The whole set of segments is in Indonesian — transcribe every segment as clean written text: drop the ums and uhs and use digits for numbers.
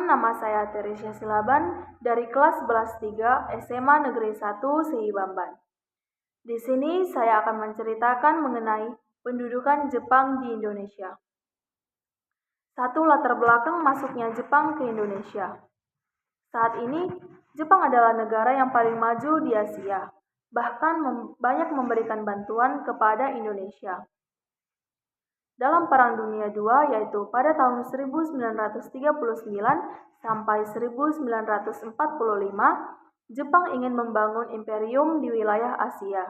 nama saya Teresia Silaban dari kelas 11 3 SMA Negeri 1 Seibamban. Di sini saya akan menceritakan mengenai pendudukan Jepang di Indonesia. Satu, latar belakang masuknya Jepang ke Indonesia. Saat ini, Jepang adalah negara yang paling maju di Asia, bahkan banyak memberikan bantuan kepada Indonesia. Dalam Perang Dunia II, yaitu pada tahun 1939 sampai 1945, Jepang ingin membangun imperium di wilayah Asia.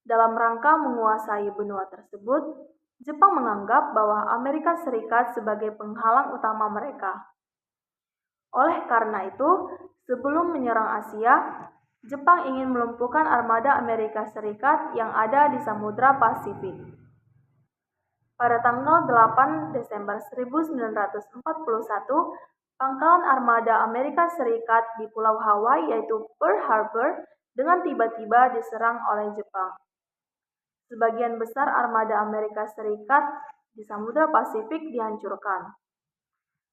Dalam rangka menguasai benua tersebut, Jepang menganggap bahwa Amerika Serikat sebagai penghalang utama mereka. Oleh karena itu, sebelum menyerang Asia, Jepang ingin melumpuhkan armada Amerika Serikat yang ada di Samudra Pasifik. Pada tanggal 8 Desember 1941, pangkalan armada Amerika Serikat di Pulau Hawaii yaitu Pearl Harbor dengan tiba-tiba diserang oleh Jepang. Sebagian besar armada Amerika Serikat di Samudra Pasifik dihancurkan.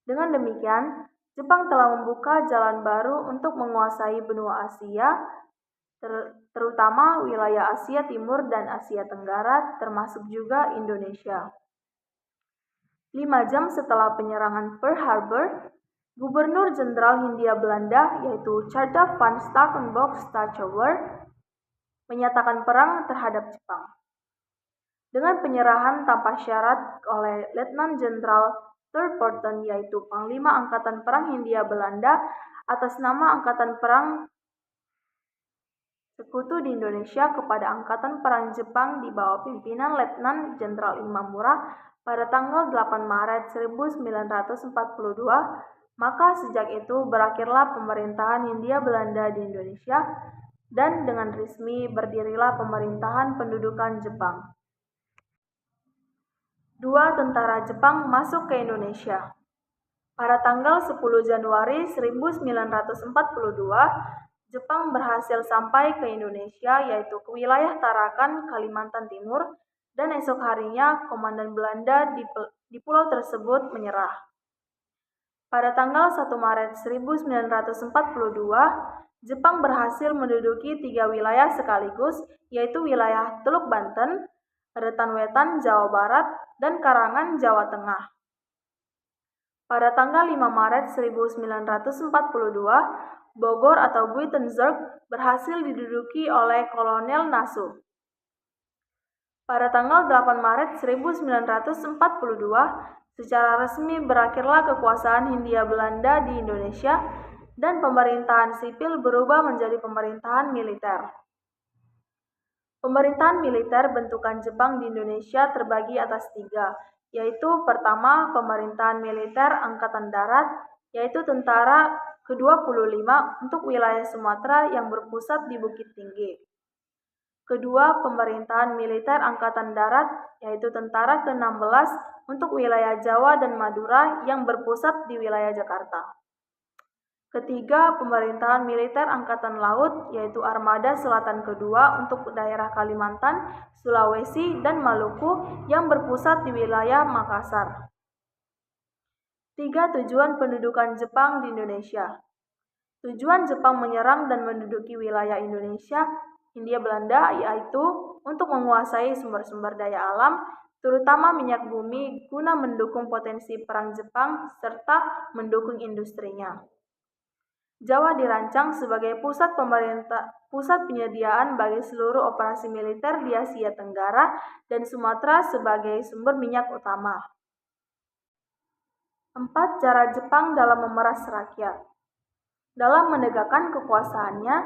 Dengan demikian, Jepang telah membuka jalan baru untuk menguasai benua Asia, terutama wilayah Asia Timur dan Asia Tenggara, termasuk juga Indonesia. 5 jam setelah penyerangan Pearl Harbor, Gubernur Jenderal Hindia Belanda yaitu Tjarda van Starkenborgh Stachouwer menyatakan perang terhadap Jepang. Dengan penyerahan tanpa syarat oleh Letnan Jenderal Thurpoorten yaitu Panglima Angkatan Perang Hindia Belanda atas nama Angkatan Perang Sekutu di Indonesia kepada Angkatan Perang Jepang di bawah pimpinan Letnan Jenderal Imamura pada tanggal 8 Maret 1942, maka sejak itu berakhirlah pemerintahan Hindia Belanda di Indonesia dan dengan resmi berdirilah pemerintahan pendudukan Jepang. 2. Tentara Jepang masuk ke Indonesia. Pada tanggal 10 Januari 1942, Jepang berhasil sampai ke Indonesia yaitu ke wilayah Tarakan, Kalimantan Timur, dan esok harinya komandan Belanda di pulau tersebut menyerah. Pada tanggal 1 Maret 1942, Jepang berhasil menduduki 3 wilayah sekaligus yaitu wilayah Teluk Banten, Retan Wetan, Jawa Barat, dan Karangan, Jawa Tengah. Pada tanggal 5 Maret 1942, Bogor atau Buitenzorg berhasil diduduki oleh Kolonel Nasu. Pada tanggal 8 Maret 1942, secara resmi berakhirlah kekuasaan Hindia Belanda di Indonesia dan pemerintahan sipil berubah menjadi pemerintahan militer. Pemerintahan militer bentukan Jepang di Indonesia terbagi atas 3, yaitu pertama, pemerintahan militer Angkatan Darat, yaitu tentara ke-25 untuk wilayah Sumatera yang berpusat di Bukit Tinggi. Kedua, pemerintahan militer Angkatan Darat, yaitu tentara ke-16 untuk wilayah Jawa dan Madura yang berpusat di wilayah Jakarta. Ketiga, pemerintahan militer Angkatan Laut, yaitu Armada Selatan Kedua untuk daerah Kalimantan, Sulawesi, dan Maluku yang berpusat di wilayah Makassar. 3. Tujuan pendudukan Jepang di Indonesia. Tujuan Jepang menyerang dan menduduki wilayah Indonesia, Hindia Belanda, yaitu untuk menguasai sumber-sumber daya alam, terutama minyak bumi, guna mendukung potensi perang Jepang serta mendukung industrinya. Jawa dirancang sebagai pusat penyediaan bagi seluruh operasi militer di Asia Tenggara dan Sumatera sebagai sumber minyak utama. 4. Cara Jepang dalam memeras rakyat. Dalam menegakkan kekuasaannya,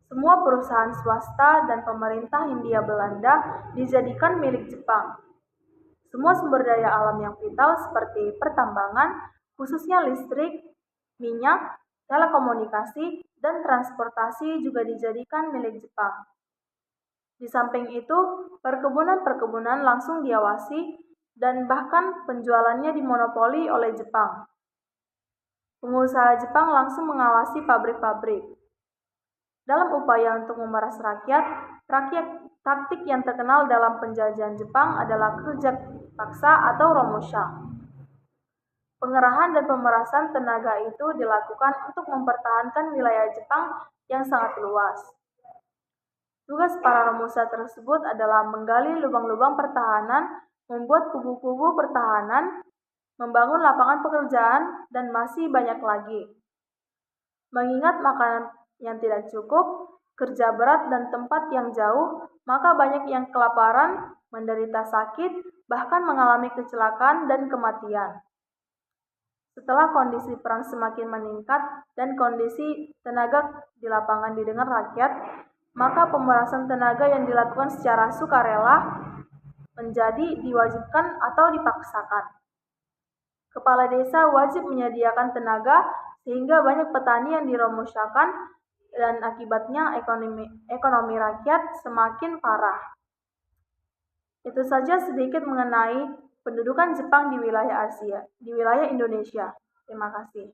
semua perusahaan swasta dan pemerintah Hindia Belanda dijadikan milik Jepang. Semua sumber daya alam yang vital seperti pertambangan, khususnya listrik, minyak, telekomunikasi, dan transportasi juga dijadikan milik Jepang. Di samping itu, perkebunan-perkebunan langsung diawasi dan bahkan penjualannya dimonopoli oleh Jepang. Pengusaha Jepang langsung mengawasi pabrik-pabrik. Dalam upaya untuk memeras rakyat, taktik yang terkenal dalam penjajahan Jepang adalah kerja paksa atau romosha. Pengerahan dan pemerasan tenaga itu dilakukan untuk mempertahankan wilayah Jepang yang sangat luas. Tugas para romusa tersebut adalah menggali lubang-lubang pertahanan, membuat kubu-kubu pertahanan, membangun lapangan pekerjaan, dan masih banyak lagi. Mengingat makanan yang tidak cukup, kerja berat, dan tempat yang jauh, maka banyak yang kelaparan, menderita sakit, bahkan mengalami kecelakaan dan kematian. Setelah kondisi perang semakin meningkat dan kondisi tenaga di lapangan didengar rakyat, maka pemerasan tenaga yang dilakukan secara sukarela menjadi diwajibkan atau dipaksakan. Kepala desa wajib menyediakan tenaga sehingga banyak petani yang diromusyakan dan akibatnya ekonomi rakyat semakin parah. Itu saja sedikit mengenai pendudukan Jepang di wilayah Asia, di wilayah Indonesia. Terima kasih.